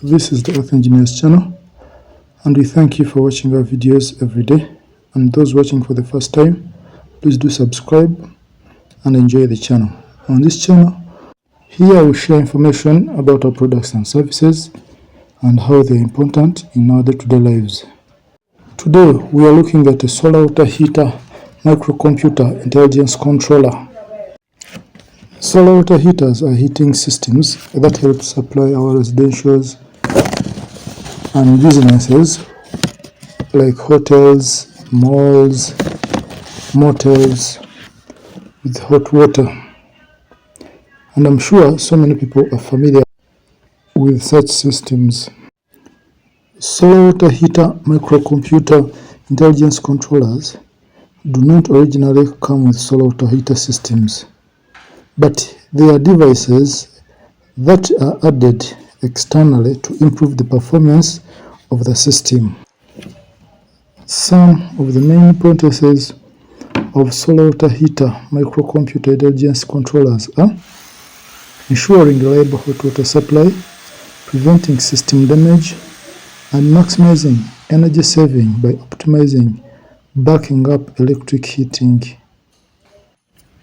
This is the Earth Engineers channel, and we thank you for watching our videos every day. And those watching for the first time, please do subscribe and enjoy the channel. On this channel, here we share information about our products and services and how they are important in our day-to-day lives. Today, we are looking at a solar water heater microcomputer intelligence controller. Solar water heaters are heating systems that help supply our residentials and businesses like hotels, malls, motels with hot water. And I'm sure so many people are familiar with such systems. Solar water heater microcomputer intelligence controllers do not originally come with solar water heater systems, but they are devices that are added externally to improve the performance of the system. Some of the main importances of solar water heater microcomputer intelligence controllers are ensuring reliable hot water supply, preventing system damage, and maximizing energy saving by optimizing backing up electric heating.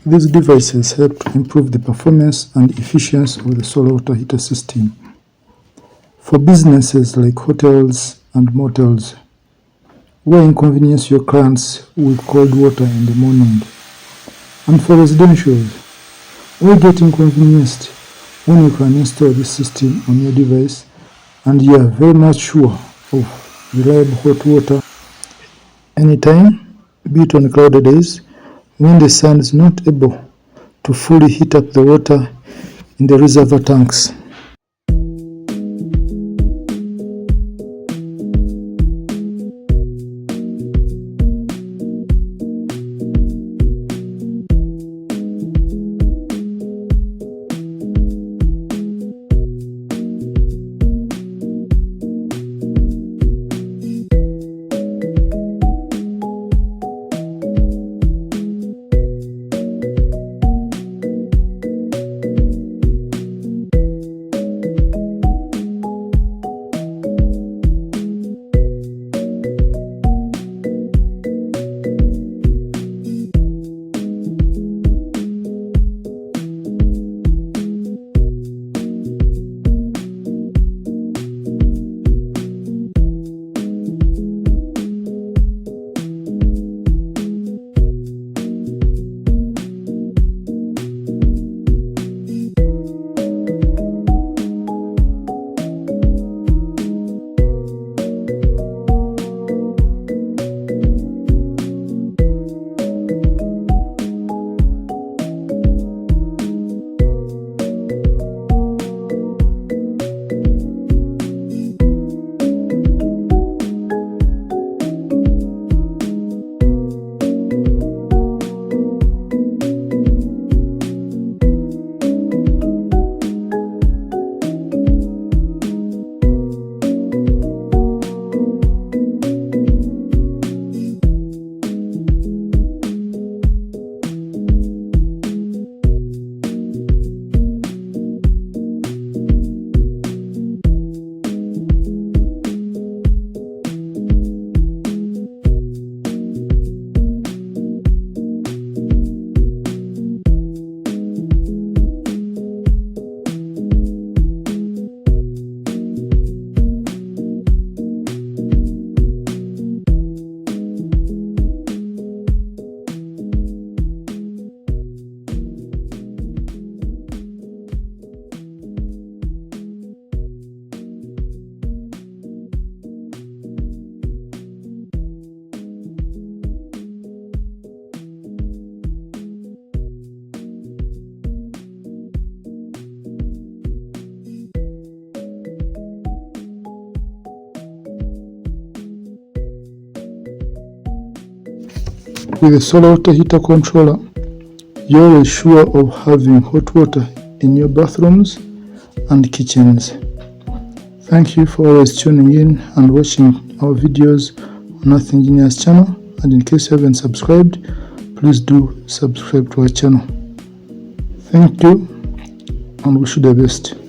These devices help to improve the performance and efficiency of the solar water heater system for businesses like hotels and motels, where inconvenience your clients with cold water in the morning, and for residentials, where get inconvenienced when you can install this system on your device and you are very much sure of reliable hot water anytime, be it on cloudy days when the sun is not able to fully heat up the water in the reservoir tanks. With a solar water heater controller, you're always sure of having hot water in your bathrooms and kitchens. Thank you for always tuning in and watching our videos on Earth Engineers channel, and in case you haven't subscribed, please do subscribe to our channel. Thank you and wish you the best.